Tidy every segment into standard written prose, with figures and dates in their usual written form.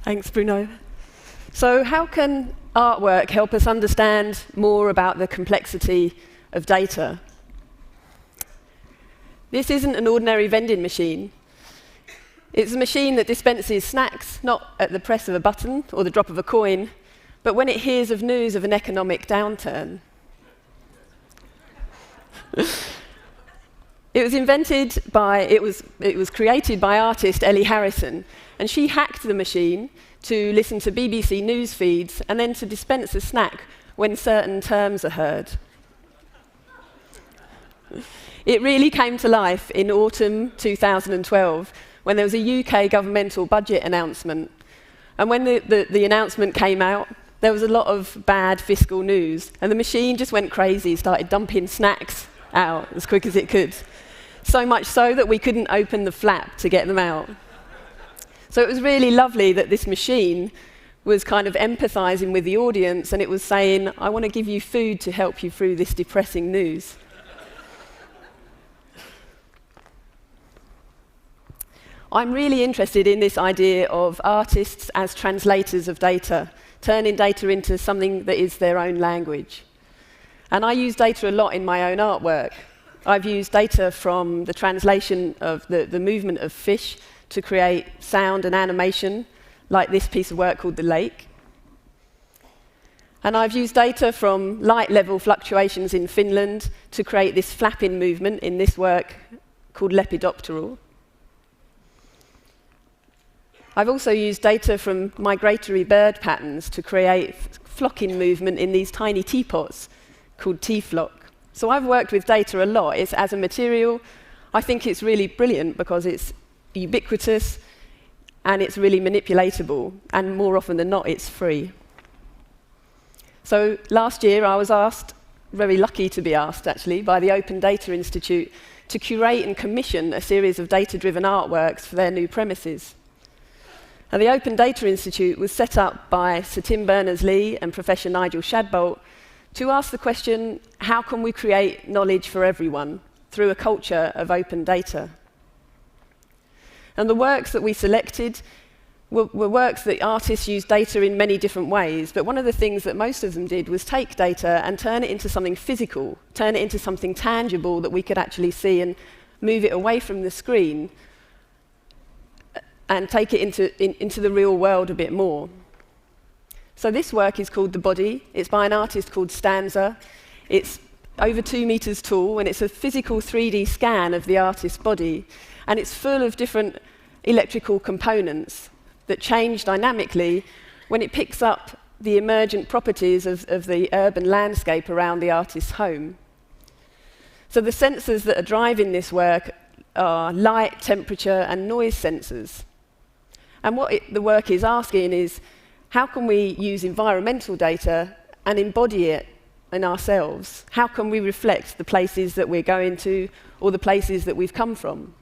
Thanks, Bruno. So how can artwork help us understand more about the complexity of data? This isn't an ordinary vending machine. It's a machine that dispenses snacks, not at the press of a button or the drop of a coin, but when it hears of news of an economic downturn. It was created by artist Ellie Harrison, and she hacked the machine to listen to BBC news feeds and then to dispense a snack when certain terms are heard. It really came to life in autumn 2012 when there was a UK governmental budget announcement. And when the announcement came out, there was a lot of bad fiscal news, and the machine just went crazy, started dumping snacks out as quick as it could. So much so that we couldn't open the flap to get them out. So it was really lovely that this machine was kind of empathizing with the audience, and it was saying, I want to give you food to help you through this depressing news. I'm really interested in this idea of artists as translators of data, turning data into something that is their own language. And I use data a lot in my own artwork. I've used data from the translation of the movement of fish to create sound and animation, like this piece of work called The Lake. And I've used data from light level fluctuations in Finland to create this flapping movement in this work called Lepidopteral. I've also used data from migratory bird patterns to create flocking movement in these tiny teapots called tea flock. So I've worked with data a lot. It's as a material. I think it's really brilliant because it's ubiquitous and it's really manipulatable, and more often than not, it's free. So last year, I was asked, very lucky to be asked actually, by the Open Data Institute to curate and commission a series of data-driven artworks for their new premises. Now, the Open Data Institute was set up by Sir Tim Berners-Lee and Professor Nigel Shadbolt to ask the question, how can we create knowledge for everyone through a culture of open data? And the works that we selected were works that artists used data in many different ways, but one of the things that most of them did was take data and turn it into something physical, turn it into something tangible that we could actually see and move it away from the screen and take it into the real world a bit more. So this work is called The Body. It's by an artist called Stanza. It's over 2 meters tall, and it's a physical 3D scan of the artist's body. And it's full of different electrical components that change dynamically when it picks up the emergent properties of the urban landscape around the artist's home. So the sensors that are driving this work are light, temperature, and noise sensors. And what the work is asking is, how can we use environmental data and embody it in ourselves? How can we reflect the places that we're going to or the places that we've come from?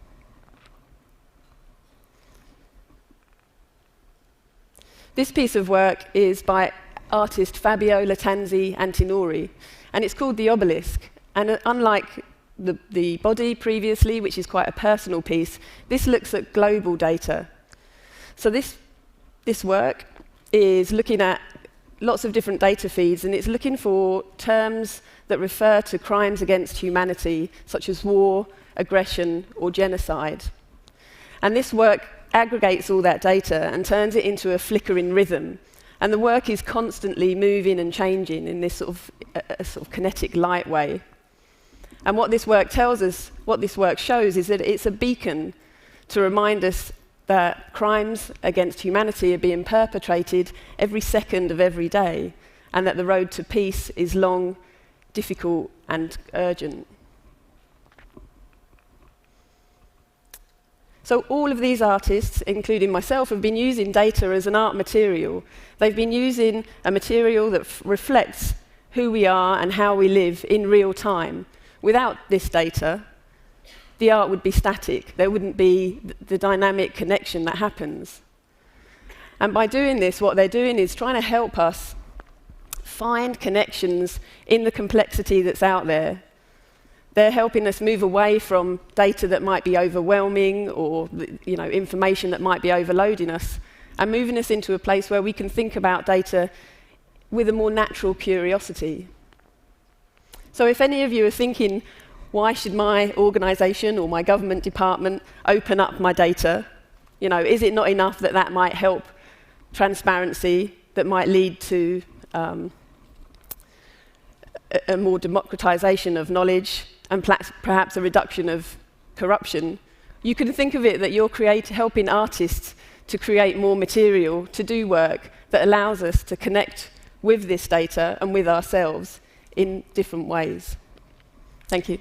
This piece of work is by artist Fabio Lattanzi Antinori, and it's called The Obelisk. And unlike the body previously, which is quite a personal piece, this looks at global data. So this work is looking at lots of different data feeds, and it's looking for terms that refer to crimes against humanity, such as war, aggression, or genocide. And this work aggregates all that data and turns it into a flickering rhythm. And the work is constantly moving and changing in this sort of kinetic light way. And what this work tells us, what this work shows, is that it's a beacon to remind us that crimes against humanity are being perpetrated every second of every day, and that the road to peace is long, difficult, and urgent. So all of these artists, including myself, have been using data as an art material. They've been using a material that reflects who we are and how we live in real time. Without this data, the art would be static. There wouldn't be the dynamic connection that happens. And by doing this, what they're doing is trying to help us find connections in the complexity that's out there. They're helping us move away from data that might be overwhelming or information that might be overloading us, and moving us into a place where we can think about data with a more natural curiosity. So if any of you are thinking, why should my organisation or my government department open up my data? You know, is it not enough that that might help transparency, that might lead to a more democratisation of knowledge and perhaps a reduction of corruption? You can think of it that you're helping artists to create more material, to do work that allows us to connect with this data and with ourselves in different ways. Thank you.